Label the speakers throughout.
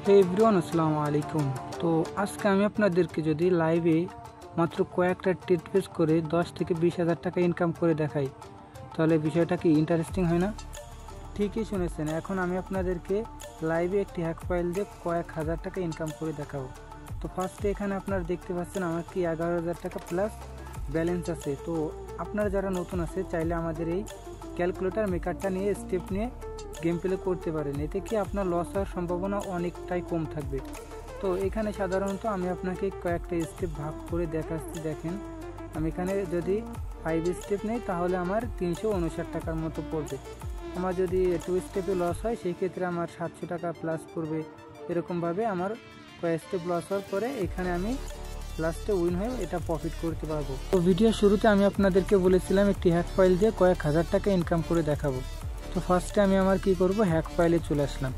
Speaker 1: হে everyone, আসসালামু আলাইকুম। তো আজকে আমি আপনাদেরকে যদি লাইভে মাত্র কয়েকটা ট্রেড পেজ করে 10 থেকে 20,000 টাকা ইনকাম করে দেখাই, তাহলে বিষয়টা কি ইন্টারেস্টিং হয় না? ঠিকই শুনেছেন, এখন আমি আপনাদেরকে লাইভে একটি হ্যাক ফাইল দিয়ে কয়েক হাজার টাকা ইনকাম করে দেখাবো। তো ফার্স্টে এখানে আপনারা দেখতে পাচ্ছেন আমার কি 11,000 টাকা প্লাস ব্যালেন্স আছে। তো আপনারা যারা নতুন আছে চাইলে আমাদের এই ক্যালকুলেটর মেকারটা নিয়ে স্টেপ নিয়ে গেম প্লে করতে পারেন, এতে কি আপনার লস হওয়ার সম্ভাবনা অনেকটাই কম থাকবে। তো এখানে সাধারণত আমি আপনাকে কয়েকটা স্টেপ ভাগ করে দেখাচ্ছি। দেখেন, আমি এখানে যদি 5 স্টেপ নেই তাহলে আমার 359 টাকার মতো পড়বে। আমার যদি 2 স্টেপে লস হয় সেই ক্ষেত্রে আমার 700 টাকা প্লাস পড়বে। এরকমভাবে আমার কয়েক স্টেপ লস হওয়ার পরে এখানে আমি লাস্টে উইন হয়ে এটা প্রফিট করতে পারবো। তো ভিডিওর শুরুতে আমি আপনাদেরকে বলেছিলাম একটি হ্যাক ফাইল দিয়ে কয়েক হাজার টাকা ইনকাম করে দেখাবো। তো ফার্স্টে আমি আমার কি করব, হ্যাক ফাইলে চলে আসলাম।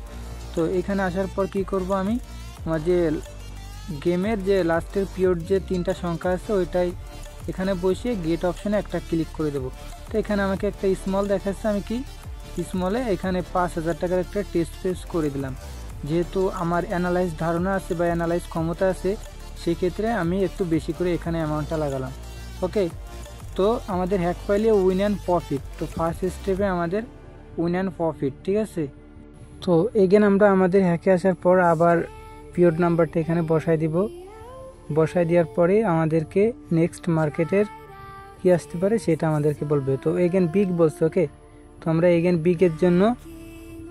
Speaker 1: তো এখানে আসার পর কি করব, আমি আমার যে গেমের যে লাস্টের পিরিয়ড যে 3টা সংখ্যা আছে ওইটাই এখানে বসিয়ে গেট অপশনে একটা ক্লিক করে দেব। তো এখানে আমাকে একটা স্মল দেখাচ্ছে, আমি কি স্মলে এখানে 5,000 টাকার একটা টেস্ট পেজ করে দিলাম। যেহেতু আমার অ্যানালাইজ ধারণা আছে বা অ্যানালাইজ ক্ষমতা আছে, সেই ক্ষেত্রে আমি একটু বেশি করে এখানে অ্যামাউন্টটা লাগালাম। ওকে, তো আমাদের হ্যাক ফাইলে উইন অ্যান্ড প্রফিট। তো ফার্স্ট স্টেপে আমাদের উইন অ্যান্ড প্রফিট, ঠিক আছে। তো এগেন আমরা আমাদের হ্যাকে আসার পর আবার পিরিয়ড নাম্বারটা এখানে বসায় দিব। বসায় দেওয়ার পরে আমাদেরকে নেক্সট মার্কেটের কি আসতে পারে সেটা আমাদেরকে বলবে। তো এগেন বিগ বলছে, ওকে। তো আমরা এগেন বিগের জন্য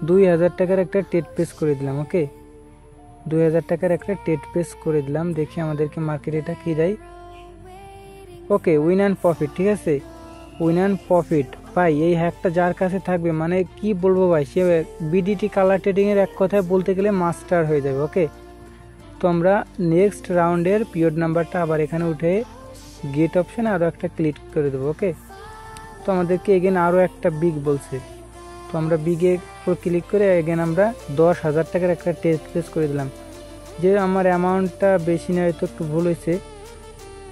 Speaker 1: 2,000 টাকার একটা টেট পেজ করে দিলাম। ওকে, 2,000 টাকার একটা টেট পেজ করে দিলাম। দেখি আমাদেরকে মার্কেটে এটা কী দেয়। ওকে, উইন অ্যান্ড প্রফিট, ঠিক আছে। উইন অ্যান্ড প্রফিট ভাই, এই হ্যাকটা যার কাছে থাকবে মানে কি বলবো ভাই, সে বিডিটি কালার ট্রেডিংয়ের এক কথায় বলতে গেলে মাস্টার হয়ে যাবে। ওকে, তো আমরা নেক্সট রাউন্ডের পিরিয়ড নাম্বারটা আবার এখানে উঠে গেট অপশানে আরও একটা ক্লিক করে দেবো। ওকে, তো আমাদেরকে এগেন আরও একটা বিগ বলছে। তো আমরা বিগে উপর ক্লিক করে এগেন আমরা 10,000 টাকার একটা টেস্ট পেজ করে দিলাম। যে আমার অ্যামাউন্টটা বেশি নয়, তো একটু ভুল হয়েছে।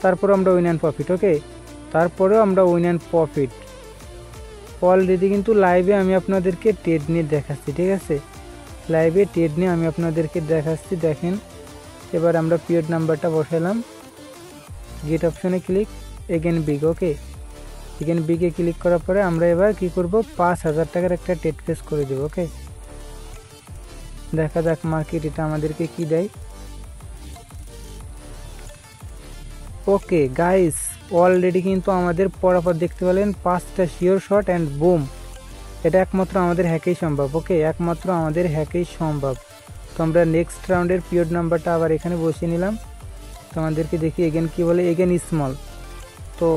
Speaker 1: তারপর আমরা উইন অ্যান্ড প্রফিট। ওকে, তারপরেও আমরা উইন অ্যান্ড প্রফিট অলরেডি কিন্তু লাইভে আমি আপনাদেরকে ট্রেড নিয়ে দেখাচ্ছি, ঠিক আছে। লাইভে ট্রেড নিয়ে আমি আপনাদেরকে দেখাচ্ছি। দেখেন, এবার আমরা পিরিয়ড নাম্বারটা বসালাম, গেট অপশনে ক্লিক, এগেন বিগ। ওকে, এগেন বিগে ক্লিক করার পরে আমরা এবার কি করব, 5,000 টাকার একটা ট্রেড পেজ করে দেব। ওকে, দেখা যাক মার্কেট এটা আমাদেরকে কি দেয়। ওকে গাইস, অলরেডি কিন্তু আমাদের পরাপর দেখতে পেলেন 5টা শিওর শট অ্যান্ড বুম। এটা একমাত্র আমাদের হ্যাকেই সম্ভব। ওকে, একমাত্র আমাদের হ্যাকেই সম্ভব। তো আমরা নেক্সট রাউন্ডের পিরিয়ড নাম্বারটা আবার এখানে বসিয়ে নিলাম। তো আমাদেরকে দেখি এগেন কি বলে, এগেন স্মল। তো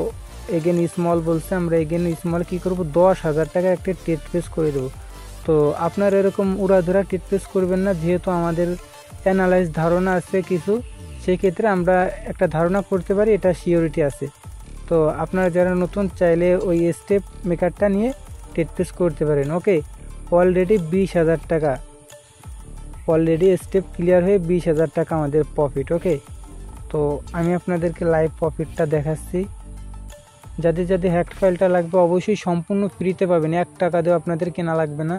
Speaker 1: এগেন স্মল বলছে, আমরা এগেন স্মল কি করব, 10,000 টাকার একটা টেট পেজ করে দেবো। তো আপনারা এরকম উড়াধুরা টেট পেজ করবেন না, যেহেতু আমাদের অ্যানালাইজ ধারণা আছে কিছু, সেক্ষেত্রে আমরা একটা ধারণা করতে পারি, এটা সিওরিটি আছে। তো আপনারা যারা নতুন চাইলে ওই স্টেপ মেকারটা নিয়ে টেট পেজ করতে পারেন। ওকে, অলরেডি 20,000 টাকা, অলরেডি স্টেপ ক্লিয়ার হয়ে 20,000 টাকা আমাদের প্রফিট। ওকে, তো আমি আপনাদেরকে লাইভ প্রফিটটা দেখাচ্ছি। যাদের যাদের হ্যাক ফাইলটা লাগবে অবশ্যই সম্পূর্ণ ফ্রিতে পাবেন, 1 টাকা দিয়েও আপনাদের কেনা লাগবে না।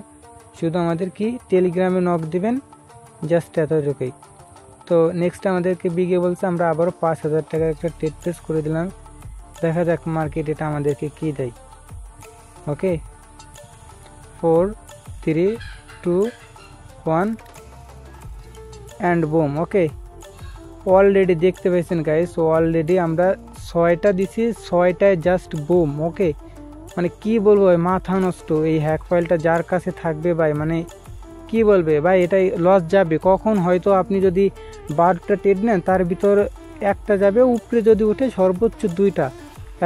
Speaker 1: শুধু আমাদের কি টেলিগ্রামে নক দিবেন, জাস্ট এতটুকুই। তো নেক্সট আমাদেরকে বিগে বলছে, আমরা আবারও 5,000 টাকার একটা টেট পেজ করে দিলাম। দেখা যাক মার্কেট এটা আমাদেরকে কি দেয়। ওকে, 4 3 2 1 অ্যান্ড বুম। ওকে, অলরেডি দেখতে পেয়েছেন গাইস, অলরেডি আমরা 6টা দিছি, 6টায় জাস্ট বুম। ওকে, মানে কি বলবো ভাই, মাথা নষ্ট। এই হ্যাক ফাইলটা যার কাছে থাকবে ভাই, মানে কি বলবে ভাই, এটাই লস যাবে কখন। হয়তো আপনি যদি 12টা ট্রেড নেন, তার ভিতর একটা যাবে, উপরে যদি উঠে সর্বোচ্চ 2টা,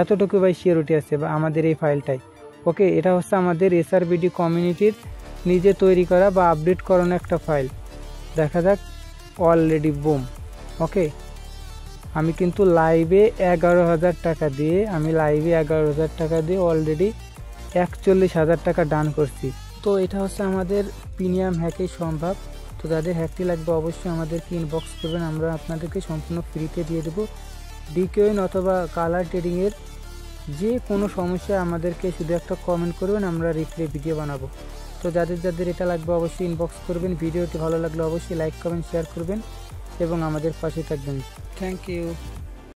Speaker 1: এতটুকু ভাই সিওরিটি আছে বা আমাদের এই ফাইলটাই। ওকে, এটা হচ্ছে আমাদের এসআরবিডি কমিউনিটির নিজে তৈরি করা বা আপডেট করানো একটা ফাইল। দেখা যাক, অলরেডি বুম। ওকে, আমি কিন্তু লাইভে 11,000 টাকা দিয়ে অলরেডি 41,000 টাকা ডান করছি। তো এটা হচ্ছে আমাদের প্রিমিয়াম হ্যাকেই সম্ভব। তো যাদের হ্যাকটি লাগবে অবশ্যই আমাদেরকে ইনবক্স করবেন, আমরা আপনাদেরকে সম্পূর্ণ ফ্রিতে দিয়ে দেবো। ডিকয়েন অথবা কালার ট্রেডিংয়ের যে কোনো সমস্যা আমাদেরকে শুধু একটা কমেন্ট করবেন, আমরা রিপ্লাই ভিডিও বানাবো। তো যাদের যাদের এটা লাগবে অবশ্যই ইনবক্স করবেন। ভিডিওটি ভালো লাগলে অবশ্যই লাইক কমেন্ট শেয়ার করবেন এবং আমাদের পাশে থাকবেন। Thank you.